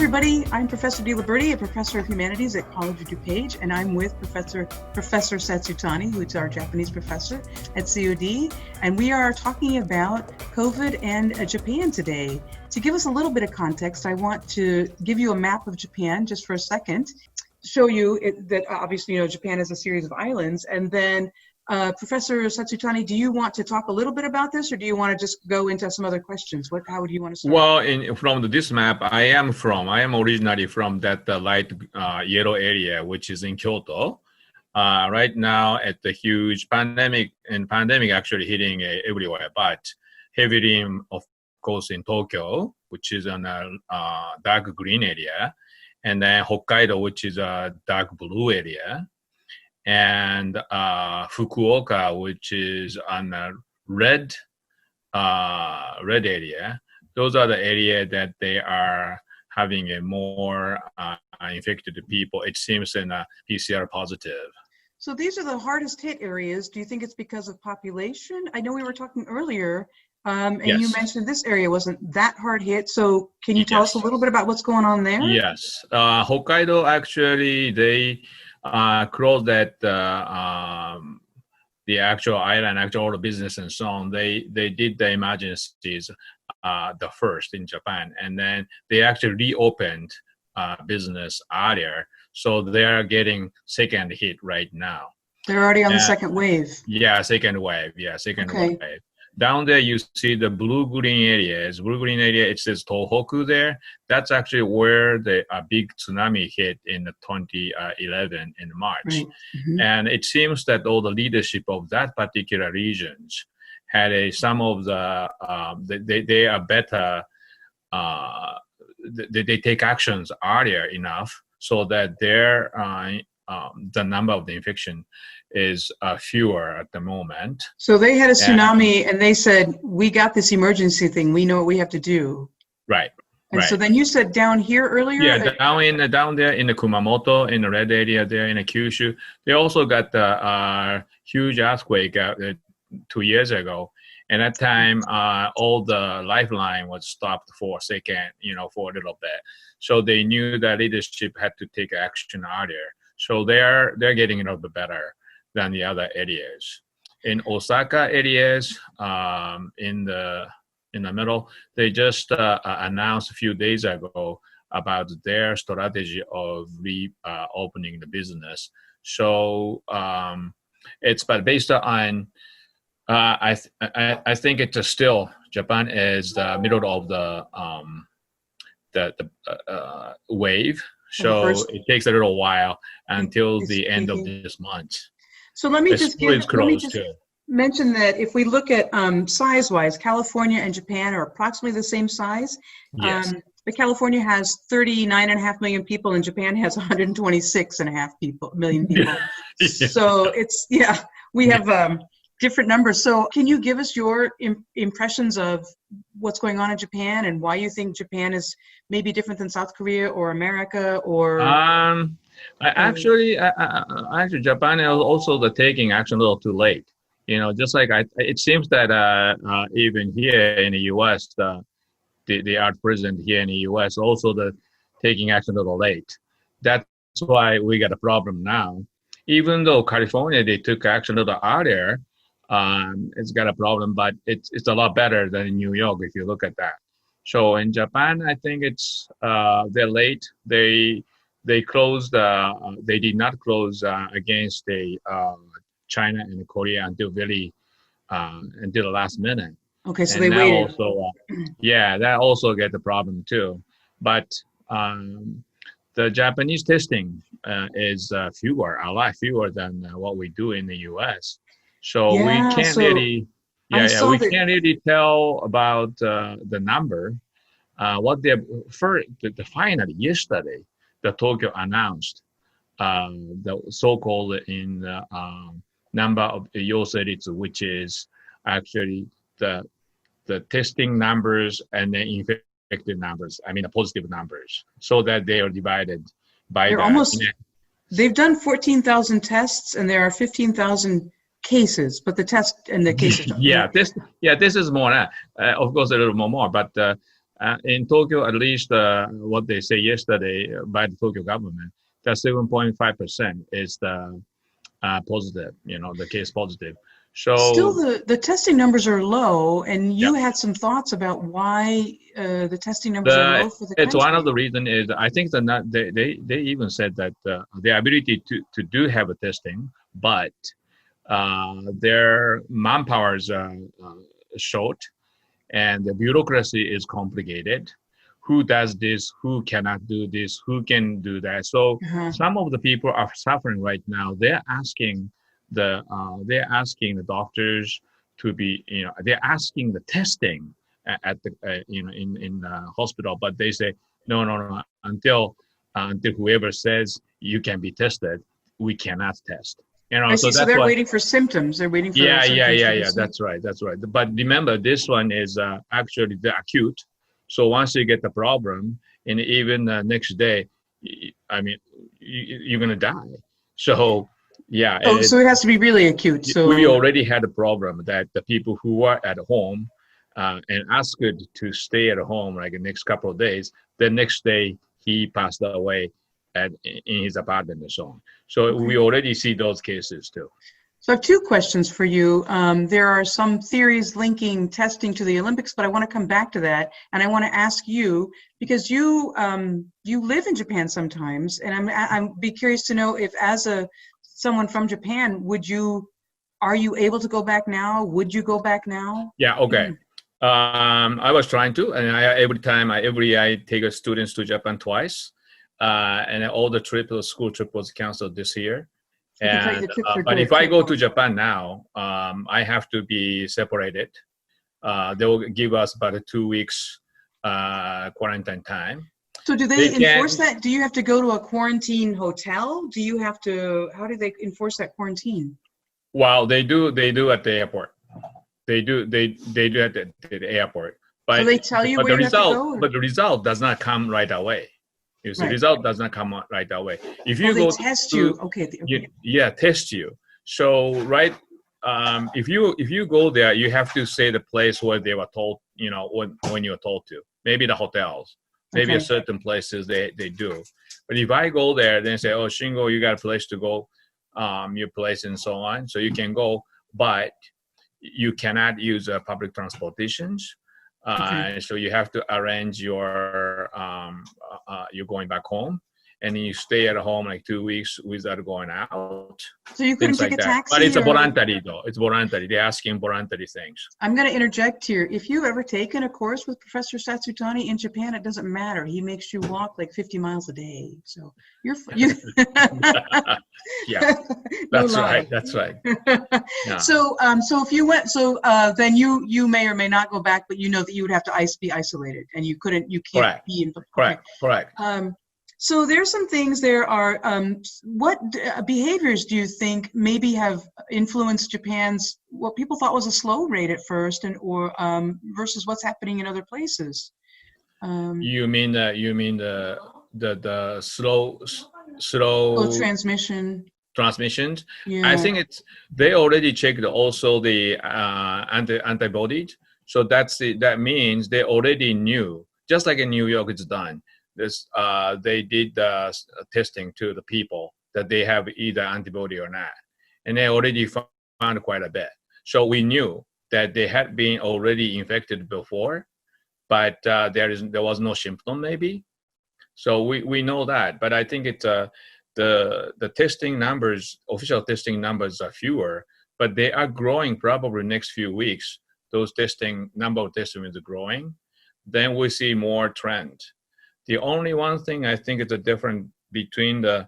everybody. I'm Professor diLiberti, a professor of humanities at College of DuPage, and I'm with Professor Satsutani, who's our Japanese professor at COD, and we are talking about COVID and Japan today. To give us a little bit of context, I want to give you a map of Japan just for a second, show you that obviously, Japan is a series of islands, and then Professor Satsutani, do you want to talk a little bit about this, or do you want to just go into some other questions? How would you want to start? Well, from this map, I am originally from that light yellow area, which is in Kyoto. Right now, at the huge pandemic actually hitting everywhere, but heavily, of course, in Tokyo, which is on a dark green area, and then Hokkaido, which is a dark blue area, and Fukuoka, which is on a red area. Those are the areas that they are having a more infected people. It seems in a PCR positive. So these are the hardest hit areas. Do you think it's because of population? I know we were talking earlier, and Yes. you mentioned this area wasn't that hard hit. So can you tell us a little bit about what's going on there? Yes. Hokkaido, actually, they closed that the actual island, all the business and so on. They did the emergencies the first in Japan, and then they actually reopened business earlier. So they are getting second hit right now. They're already on the second wave. Yeah, second wave. Okay. Wave. Down there, you see the blue-green areas. Blue-green area, it says Tohoku there. That's actually where the big tsunami hit in 2011 in March. Right. Mm-hmm. And it seems that all the leadership of that particular regions had some of the, they are better, they take actions earlier enough so that their, the number of the infection is fewer at the moment. So they had a tsunami and they said, we got this emergency thing. We know what we have to do. Right. And so then you said down here earlier? Yeah, down there in the Kumamoto, in the red area there in the Kyushu. They also got the huge earthquake 2 years ago. And at that time, all the lifeline was stopped for a second, for a little bit. So they knew that leadership had to take action earlier. So they're getting a little bit better than the other areas. In Osaka areas, in the middle, they just announced a few days ago about their strategy of reopening the business. So but based on, I think it's still Japan is the middle of the wave. So it takes a little while until the end of this month. So let me just mention that if we look at size-wise, California and Japan are approximately the same size. Yes. But California has 39.5 million people and Japan has 126.5 million people. Yeah. So we have different numbers. So can you give us your impressions of what's going on in Japan and why you think Japan is maybe different than South Korea or America or? Actually, Japan is also taking action a little too late. Just like it seems that even here in the U.S., the art president here in the U.S. also taking action a little late. That's why we got a problem now. Even though California, they took action a little earlier, it's got a problem, but it's a lot better than in New York if you look at that. So in Japan, I think it's they're late. They closed. They did not close against China and Korea until the last minute. Okay, so and they waited. Also, that also get the problem too. But the Japanese testing is a lot fewer than what we do in the U.S. So we can't really tell about the number. Finally yesterday, the Tokyo announced the so-called in the number of yoseritsu, which is actually the testing numbers and the infected numbers. I mean the positive numbers, so that they are divided by They've done 14,000 tests and there are 15,000 cases, but the test and the cases. This is more. Of course, a little more, but In Tokyo, at least what they say yesterday by the Tokyo government, that 7.5% is the positive, the case positive. Still, So the testing numbers are low, and yeah, you had some thoughts about why the testing numbers are low for the it's one country. of the reason is I think that they even said that the ability to do have a testing, but their manpower is short and the bureaucracy is complicated. Who does this? Who cannot do this? Who can do that? So Uh-huh. some of the people are suffering right now. They're asking the doctors to be, they're asking the testing at the in the hospital, but they say no until whoever says you can be tested, we cannot test. I So see. So that's they're why. waiting for symptoms. They're waiting for symptoms to be Yeah. seen. That's right. That's right. But remember, this one is actually the acute. So once you get the problem, and even next day, I mean, you're gonna die. So yeah, Oh, so it has to be really acute. we So, already had a problem that the people who are at home and asked to stay at home like the next couple of days, the next day he passed away in his apartment and so on. So we okay. already see those cases too. So I have two questions for you. There are some theories linking testing to the Olympics, but I want to come back to that, and I want to ask you because you live in Japan sometimes, and I'm be curious to know if, as someone from Japan, are you able to go back now? Would you go back now? Yeah, okay. I was trying to, and every year I take students to Japan twice, and all the school trip was canceled this year. So you can tell you And the trips are but good if I so go far. to Japan now, I have to be separated. They will give us about 2 weeks quarantine time. So do They they enforce can, that? Do you have to go to a quarantine hotel? Do you have to, how do they enforce that quarantine? well, they do at the airport. They do at the airport. So But they tell you but where the you have to result go? Or? but the result does not come right away. You see, Right. result does not come out right away. If Oh, you they go test to you. Okay. Okay. test you. So right, if you go there, you have to say the place where they were told, when you were told to. Maybe the hotels, maybe a Okay. certain places they do. But if I go there, then say, oh, Shingo, you got a place to go, your place and so on, so you can go, but you cannot use public transportations. Okay. So you have to arrange you're going back home, and you stay at home like 2 weeks without going out, So you couldn't things take like a that. But it's taxi a or voluntary though. It's voluntary. They're asking voluntary things. I'm going to interject here. If you've ever taken a course with Professor Satsutani in Japan, it doesn't matter. He makes you walk like 50 miles a day. So you Yeah, no that's lie. right. That's right. Yeah. So if you went, then you may or may not go back, but you know that you would have to be isolated, and you can't Correct. be in. Okay. Correct. Correct. So there's some things there are. What behaviors do you think maybe have influenced Japan's what people thought was a slow rate at first, or versus what's happening in other places? You mean the slow Oh, slow transmission. transmissions? I Yeah. think they already checked also the antibodies. So that means they already knew, just like in New York, it's done. They did the testing to the people that they have either antibody or not, and they already found quite a bit. So we knew that they had been already infected before, but there was no symptom maybe. So we know that, but I think it's the testing numbers, official testing numbers are fewer, but they are growing probably next few weeks. Those number of testing is growing. Then we see more trend. The only one thing I think is a difference between the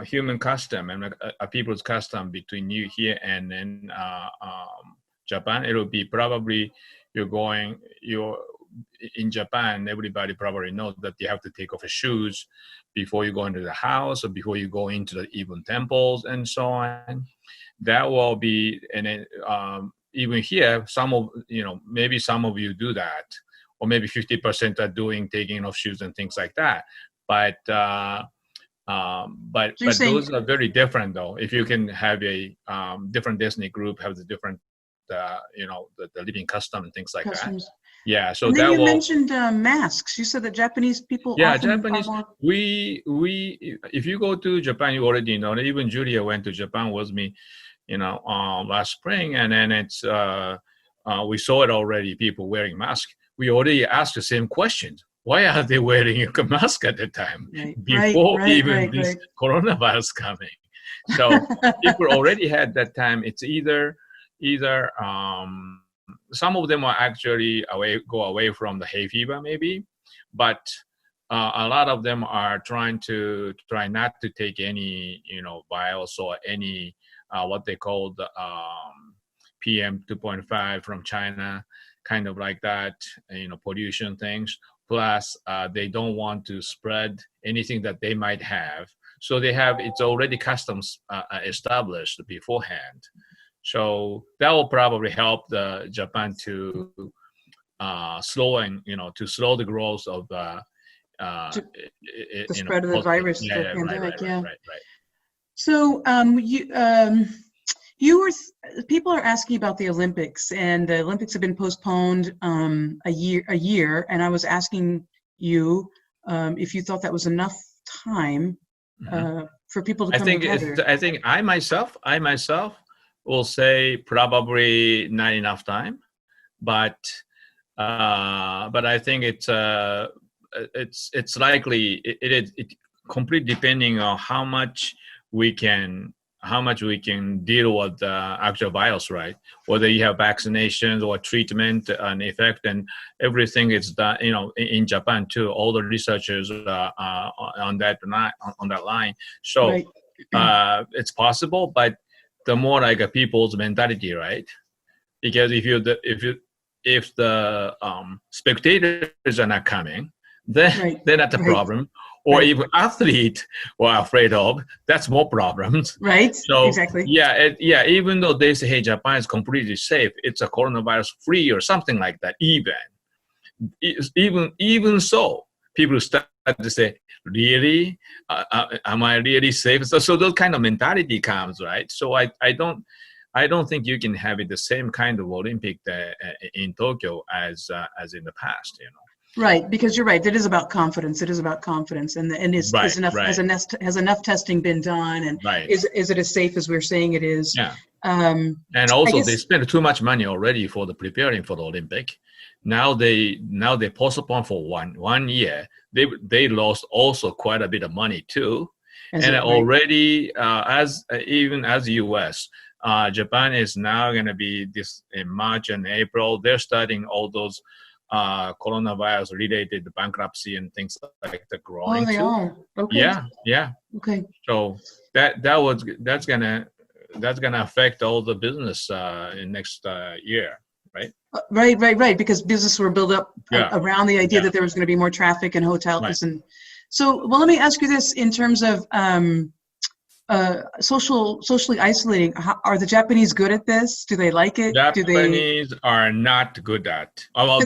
human custom and a people's custom between you here and then Japan. It will be probably you're in Japan. Everybody probably knows that you have to take off your shoes before you go into the house or before you go into the even temples and so on. That will be, and then even here, maybe some of you do that, or maybe 50% are taking off shoes and things like that. But So you're saying those are very different though. If you can have a different Disney group, have the different, the living custom and things like that. customs. Yeah, so And then that you will. mentioned masks. You said that Japanese people Yeah, often are Japanese. more. We if you go to Japan, you already know. Even Julia went to Japan with me, last spring, and then we saw it already. People wearing masks. We already asked the same questions. Why are they wearing a mask at the time before even this coronavirus coming? So people already had that time. It's either some of them are actually go away from the hay fever maybe, but a lot of them are trying not to take any virus or any what they call the PM 2.5 from China, kind of like that, pollution things. Plus, they don't want to spread anything that they might have. So it's already customs established beforehand. So that will probably help the Japan to slow the growth of the spread of the virus, the pandemic. Right. So people are asking about the Olympics, and the Olympics have been postponed a year, and I was asking you if you thought that was enough time for people to come together. I think I myself will say probably not enough time, but I think it's likely it completely depending on how much we can deal with the actual virus, right? Whether you have vaccinations or treatment and effect, and everything is done. In Japan too, all the researchers on that line. So it's possible, but the more like a people's mentality, right? Because if the spectators are not coming, then that's a problem. Or even athletes were afraid of, that's more problems. Right. So exactly. Even though they say, hey, Japan is completely safe, it's a coronavirus free or something like that. Even so, people start to say, really, am I really safe? So those kind of mentality comes, right? So I don't think you can have it the same kind of Olympic in Tokyo as in the past, Right, because you're right. It is about confidence. Has enough testing been done, and is it as safe as we're saying it is? Yeah. And also, they spent too much money already for preparing for the Olympic. Now they postpone for one year. They lost also quite a bit of money too, already even as U.S. Japan is now going to be this in March and April. They're starting all those coronavirus related bankruptcy and things like the growing. Oh, they are. Okay. Yeah. Okay. So that's gonna affect all the business in next year, right? Right. Because business were built up around the idea that there was going to be more traffic and hotels and. So, well, let me ask you this in terms of socially isolating. Are the Japanese good at this? Do they like it? Japanese are not good at.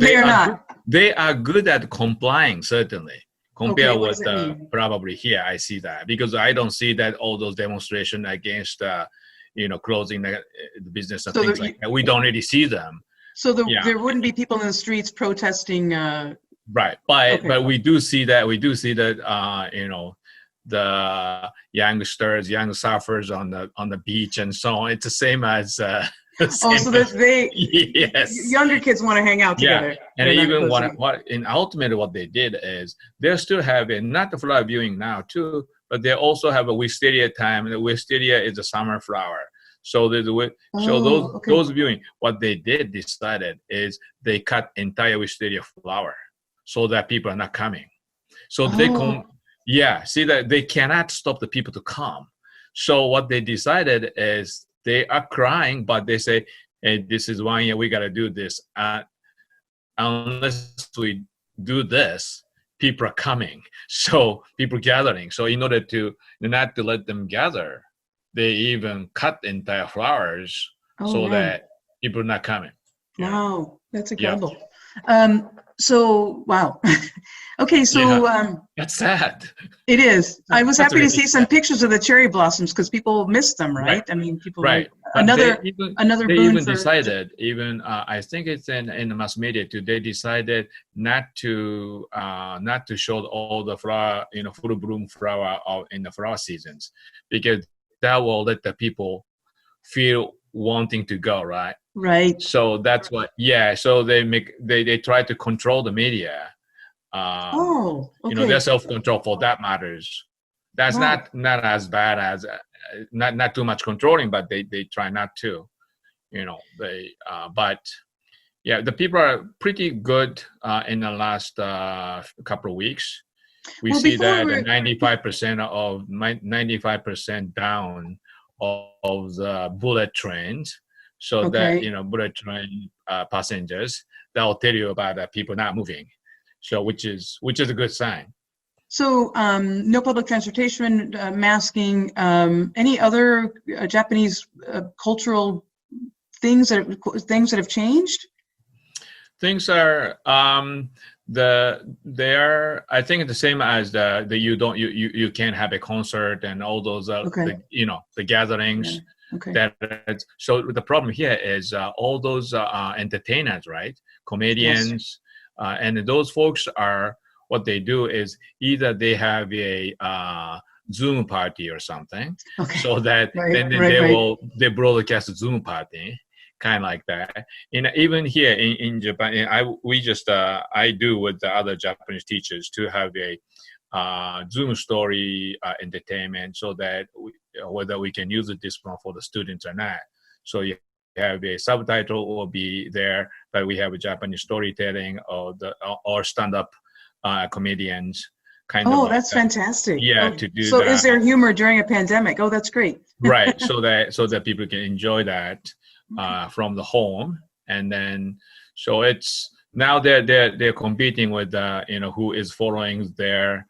They are not. They are good at complying, certainly. Compared with probably here, I see that because I don't see that all those demonstrations against closing the business and things like that. We don't really see them. So there wouldn't be people in the streets protesting. Right, but we do see that. The young surfers on the beach and so on. It's the same as. So that younger kids want to hang out together. And even ultimately what they did is they still have not the flower viewing now too, but they also have a wisteria time. And the wisteria is a summer flower. So those viewing, what they decided is they cut entire wisteria flower so that people are not coming. So see that they cannot stop the people to come. So what they decided is they are crying, but they say, hey, this is 1 year, we got to do this. Unless we do this, people are coming. So people gathering. So in order not to let them gather, they even cut entire flowers that people are not coming. Wow, that's incredible. So, wow. Okay, so That's sad. it is. I was That's happy to really see some sad. pictures of the cherry blossoms because people missed them, Right. right? I mean, people Right. like But another they boon even for. decided, even I think it's in the mass media too, they decided not to show all the flower, full bloom flower in the flower seasons, because that will let the people feel wanting to go, right? Right. So that's what, yeah. So they try to control the media. Oh, Their okay. self-control for that matters. That's Wow. not as bad as not too much controlling, but they try not to. But yeah, the people are pretty good in the last couple of weeks. We Well, see before that we're 95% down of the bullet trains. So that okay. bullet train passengers, that will tell you about people not moving. So which is a good sign. So, no public transportation, masking, any other Japanese cultural things that have changed? Things are they are, I think, the same as the you can't have a concert and all those Okay. the gatherings. Yeah. Okay. So the problem here is all those entertainers, right? Yes. Comedians, and those folks are, what they do is either they have a Zoom party or something, Okay. so that Right. then Right. they broadcast a Zoom party, kind of like that. Even here in Japan, I do with the other Japanese teachers to have a Zoom story entertainment, so that whether we can use this one for the students or not. So you have a subtitle will be there, but we have a Japanese storytelling or stand-up comedians, kind of Oh, like that's that. fantastic. Yeah, Oh, to do so is that. there humor during a pandemic? Oh, that's great. Right, so that people can enjoy that Okay. from the home. And then so it's now they're competing with who is following their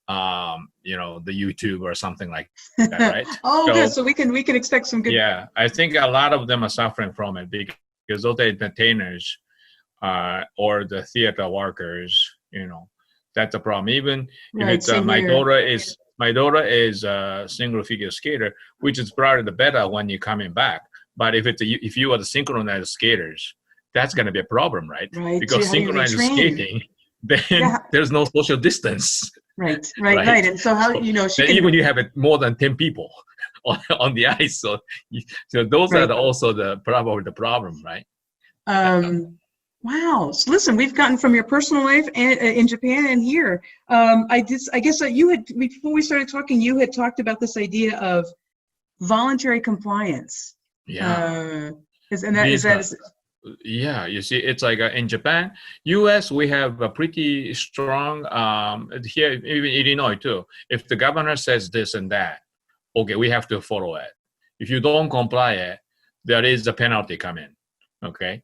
the YouTube or something like that, right? Oh, good. So So we can expect some good. yeah, I think a lot of them are suffering from it, because those entertainers or the theater workers, that's a problem. Even if Right. it's Same my here. daughter is a single figure skater, which is probably the better when you're coming back. But if you are the synchronized skaters, that's going to be a problem, right? Right. So Because how do you synchronized retrain? skating, then Yeah. there's no social distance, Right. Right. right? Right. And so how So she then can. even you have more than 10 people on the ice. So those are Right. also probably the problem, right? Um, wow. So listen, we've gotten from your personal life and in Japan and here. I guess you had, before we started talking, you had talked about this idea of voluntary compliance. Yeah. Is These that Yeah, you see, it's like in Japan, US, we have a pretty strong, here, even Illinois too. If the governor says this and that, okay, we have to follow it. If you don't comply it, there is a penalty coming. Okay,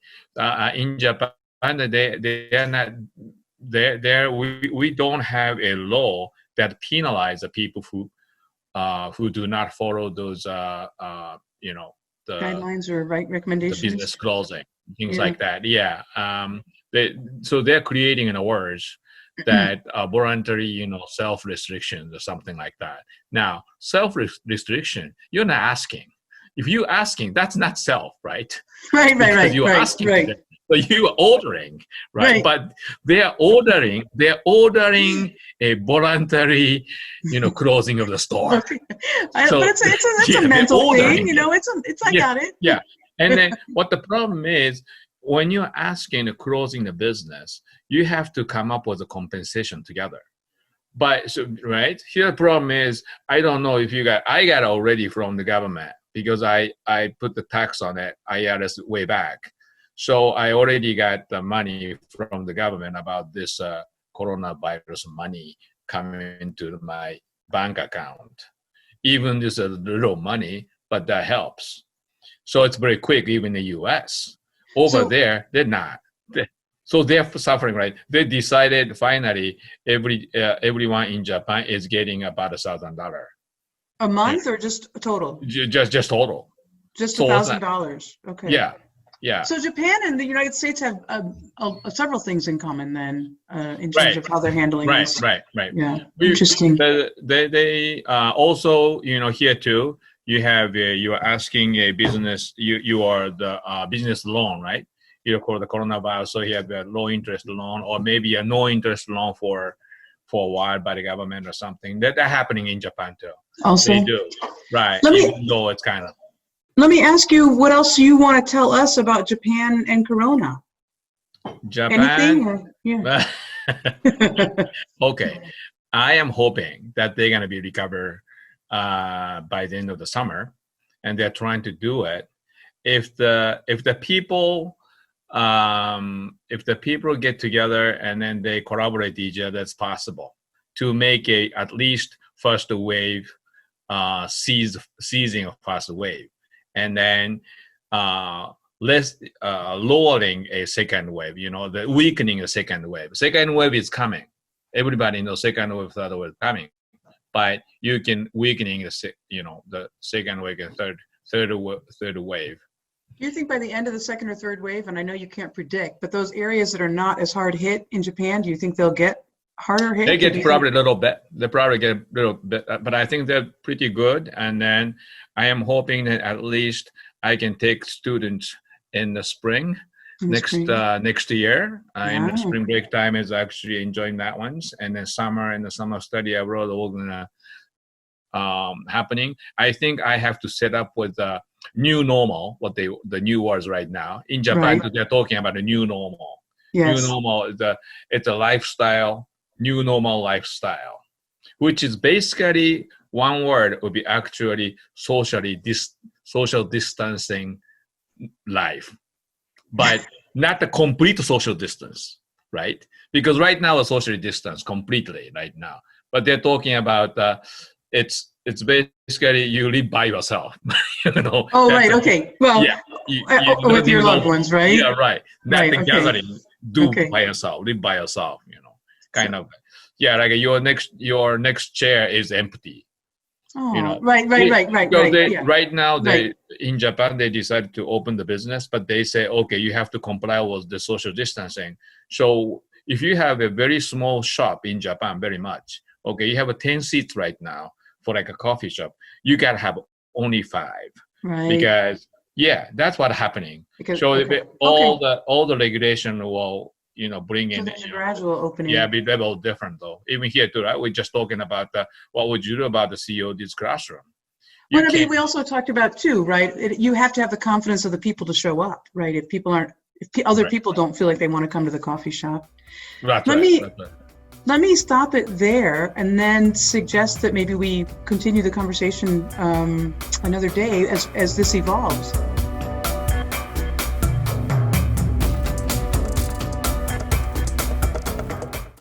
in Japan, they are not there. We don't have a law that penalize the people who do not follow those the guidelines or recommendations? business closing, things Yeah. like that. Yeah. So they're creating in words that voluntary, self-restrictions or something like that. Now, self-restriction, you're not asking. If you're asking, that's not self, right? Right. Right. Because Right. you're Right. asking Right. them. So you are ordering, right? Right. But they're ordering a voluntary, closing of the store. Okay. So But it's a yeah, they're mental thing, ordering it. I Yeah, got it. yeah. And then what the problem is, when you're asking to closing the business, you have to come up with a compensation together. But right here, the problem is, I don't know if I got already from the government, because I put the tax on it, IRS, way back. So I already got the money from the government about this coronavirus money coming into my bank account. Even this is a little money, but that helps. So it's very quick, even in the US. Over So there, they're not. So they're suffering, right? They decided finally everyone in Japan is getting about $1,000. a month or just total? Just total. Just So it's not, $1,000. Okay. yeah. Yeah. So Japan and the United States have several things in common then, in terms of how they're handling this. Right. Yeah, interesting. They also, here too, you have you are asking a business, you are the business loan, right? For the coronavirus, so you have a low interest loan, or maybe a no interest loan for a while by the government or something. That's happening in Japan too. Also, they do, right? Even though it's kind of. Let me ask you, what else you want to tell us about Japan and Corona? Japan? Anything? Or, yeah. Okay. I am hoping that they're going to be recovered by the end of the summer, and they're trying to do it. If the people get together and then they collaborate each other, it's possible to make at least first wave, seizing of first wave. And then lowering a second wave, the weakening a second wave. Second wave is coming. Everybody knows second wave, third wave coming. But you can weakening the second wave and third wave. Do you think by the end of the second or third wave, and I know you can't predict, but those areas that are not as hard hit in Japan, do you think they'll get harder hit? They get probably a little bit. They probably get a little bit, but I think they're pretty good. And then I am hoping that at least I can take students in the spring next year. In the spring break time is actually enjoying that ones, and then the summer study abroad all gonna happening. I think I have to set up with the new normal, the new words right now in Japan. Right. They're talking about a new normal. Yes. New normal it's a lifestyle. New normal lifestyle, which is basically one word would be actually social distancing life, but not the complete social distance, right? Because right now it's social distance completely right now, but they're talking about it's basically you live by yourself. Oh, right. Okay. Well, yeah, with your loved ones, right? Yeah, right. Not the gathering. By yourself. Live by yourself. Kind of, yeah, like your next chair is empty. Oh, right. Right now, in Japan, they decided to open the business, but they say, okay, you have to comply with the social distancing. So if you have a very small shop in Japan, very much, okay, you have 10 seats right now for like a coffee shop, you gotta have only 5, right? Because that's what's happening. So all the regulation will. Bring in. So there's a gradual opening. Yeah, be level different though. Even here too, right? We're just talking about what would you do about the COD's classroom. We also talked about too, right? You have to have the confidence of the people to show up, right? If other people don't feel like they want to come to the coffee shop. Let me stop it there and then suggest that maybe we continue the conversation another day as this evolves.